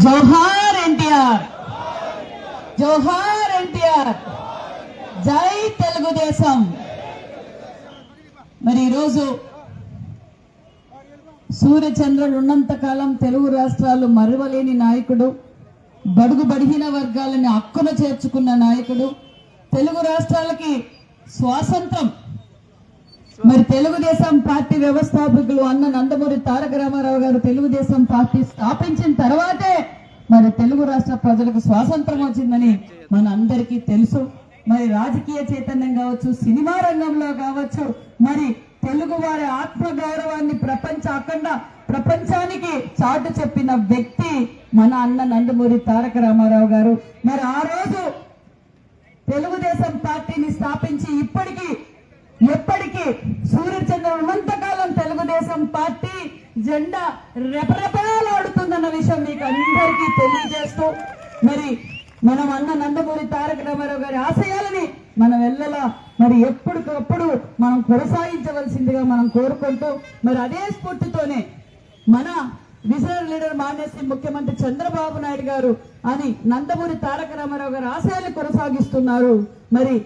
జోహార్ ఎన్టీఆర్, జోహార్ ఎన్టీఆర్, జై తెలుగుదేశం. మరి ఈరోజు సూర్యచంద్రుడు ఉన్నంత కాలం తెలుగు రాష్ట్రాలు మరువలేని నాయకుడు, బడుగు బడిహీన వర్గాలని హక్కున చేర్చుకున్న నాయకుడు, తెలుగు రాష్ట్రాలకి స్వాతంత్రం మరి తెలుగుదేశం పార్టీ వ్యవస్థాపకులు అన్న నందమూరి తారక రామారావు గారు తెలుగుదేశం పార్టీ స్థాపించిన తర్వాతే మరి తెలుగు రాష్ట్ర ప్రజలకు స్వాతంత్రం వచ్చిందని మన అందరికీ తెలుసు. మరి రాజకీయ చైతన్యం కావచ్చు, సినిమా రంగంలో కావచ్చు, మరి తెలుగు వారి ఆత్మ గౌరవాన్ని ప్రపంచానికి చాటు చెప్పిన వ్యక్తి మన అన్న నందమూరి తారక రామారావు గారు. మరి ఆ రోజు తెలుగుదేశం పార్టీని స్థాపించి ఇప్పటికీ ఎప్పటికీ సూర్యచంద్రుడు ఉన్నంతకాలం తెలుగుదేశం పార్టీ జెండా రెపరెపలాడుతుందన్న విషయం మీకు అందరికీ తెలియజేస్తూ, మరి మనం అన్న నందమూరి తారక రామారావు గారి ఆశయాలని మనం ఎల్లలా మరి ఎప్పటికప్పుడు మనం కొనసాగించవలసిందిగా మనం కోరుకుంటూ, మరి అదే స్ఫూర్తితోనే మన విజనరీ లీడర్ మాన్యశ్రీ ముఖ్యమంత్రి చంద్రబాబు నాయుడు గారు అని నందమూరి తారక రామారావు గారి ఆశయాలు కొనసాగిస్తున్నారు. మరి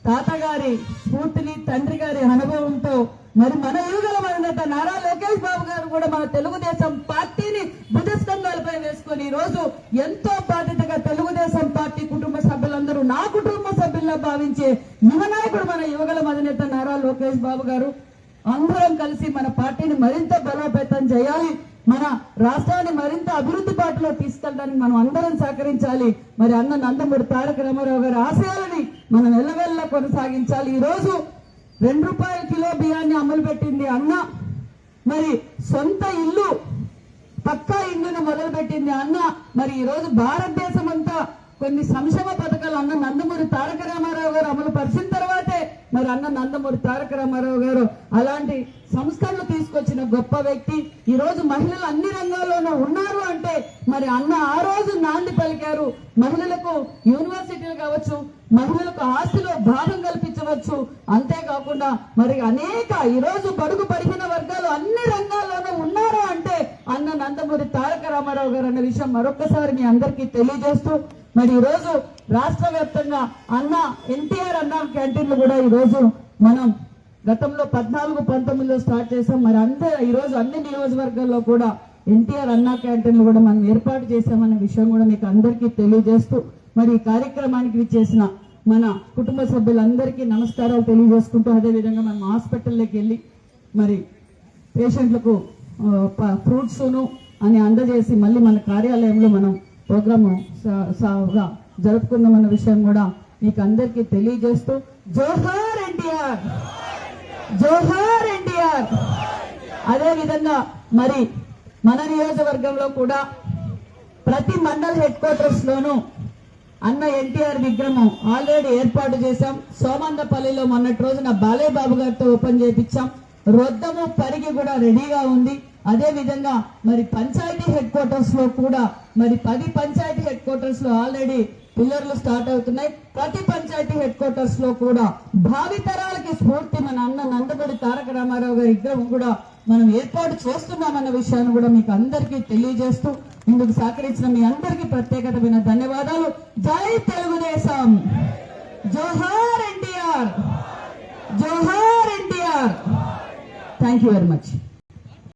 తాతగారి స్ఫూర్తిని, తండ్రి గారి అనుభవంతో మరి మన యువగల అధినేత నారా లోకేష్ బాబు గారు కూడా మన తెలుగుదేశం పార్టీని భుజస్కంధాలపై వేసుకొని ఈ రోజు ఎంతో బాధ్యతగా తెలుగుదేశం పార్టీ కుటుంబ సభ్యులందరూ నా కుటుంబ సభ్యుల్లో భావించే యువ నాయకుడు మన యువగల అధినేత నారా లోకేష్ బాబు గారు. అందరం కలిసి మన పార్టీని మరింత బలోపేతం చేయాలి, మన రాష్ట్రాన్ని మరింత అభివృద్ధి బాటలో తీసుకెళ్ళడానికి మనం అందరం సహకరించాలి. మరి అన్న నందమూరి తారక రామారావు గారి ఆశయాలని మనం ఎల్లవెల్లా కొనసాగించాలి. ఈ రోజు ₹2 కిలో బియ్యాన్ని అమలు పెట్టింది అన్న. మరి సొంత ఇల్లు, పక్కా ఇల్లును మొదలు పెట్టింది అన్న. మరి ఈ రోజు భారతదేశం అంతా కొన్ని సంక్షేమ పథకాలు అన్న నందమూరి తారక రామారావు గారు అమలు పరిచిన తర్వాతే మరి అన్న నందమూరి తారక రామారావు గారు అలాంటి సంస్కరణలు తీసుకొచ్చిన గొప్ప వ్యక్తి. ఈ రోజు మహిళలు అన్ని రంగాల్లోనూ ఉన్నారు అంటే మరి అన్న ఆ రోజు నాంది పలికారు. మహిళలకు యూనివర్సిటీలు కావచ్చు, మహిళలకు ఆస్తిలో భాగం కల్పించవచ్చు. అంతేకాకుండా మరి అనేక ఈ రోజు బడుగు బడిహీన వర్గాలు అన్ని రంగాల్లోనూ ఉన్నారు అంటే అన్న నందమూరి తారక రామారావు గారు అన్న విషయం మరొకసారి మీ అందరికీ తెలియజేస్తూ, మరి ఈ రోజు రాష్ట్ర వ్యాప్తంగా అన్న ఎన్టీఆర్ అన్న క్యాంటీన్లు కూడా ఈ రోజు మనం గతంలో 14-19లో స్టార్ట్ చేసాం. మరి ఈ రోజు అన్ని నియోజకవర్గాల్లో కూడా ఎన్టీఆర్ అన్న క్యాంటీన్లు కూడా మనం ఏర్పాటు చేశామన్న విషయం కూడా మీకు అందరికీ తెలియజేస్తూ, మరి ఈ కార్యక్రమానికి విచ్చేసిన మన కుటుంబ సభ్యులందరికీ నమస్కారాలు తెలియజేసుకుంటూ, అదేవిధంగా మనం హాస్పిటల్లోకి వెళ్ళి మరి పేషెంట్లకు ఫ్రూట్స్ను అని అందజేసి మళ్ళీ మన కార్యాలయంలో మనం ప్రోగ్రాము జరుపుకుందామన్న విషయం కూడా మీకు అందరికీ తెలియజేస్తూ, జోహార్ ఎన్టీఆర్, జోహార్ ఎన్టీఆర్. అదేవిధంగా మరి మన నియోజకవర్గంలో కూడా ప్రతి మండల్ హెడ్ క్వార్టర్స్ లోనూ అన్న ఎన్టీఆర్ విగ్రహం ఆల్రెడీ ఏర్పాటు చేశాం. సోమందపల్లిలో మొన్నటి రోజున బాలయ్య బాబు గారితో ఓపెన్ చేయించాం. రొద్దము పరిగి కూడా రెడీగా ఉంది. అదే విధంగా మరి పంచాయతీ హెడ్ క్వార్టర్స్ లో కూడా మరి 10 పంచాయతీ హెడ్ క్వార్టర్స్ లో ఆల్రెడీ పిల్లర్లు స్టార్ట్ అవుతున్నాయి. ప్రతి పంచాయతీ హెడ్ క్వార్టర్స్ లో కూడా భావితరాలకి స్ఫూర్తి మన అన్న నందమూరి తారక రామారావు గారి విగ్రహం కూడా మనం ఏర్పాటు చేస్తున్నామన్న విషయాన్ని కూడా మీకు అందరికీ తెలియజేస్తూ, ఇందుకు సహకరించిన మీ అందరికీ ప్రత్యేకమైన ధన్యవాదాలు. జై తెలుగుదేశం, జోహార్ ఎన్టీఆర్, జోహార్ NTR. Thank you very much.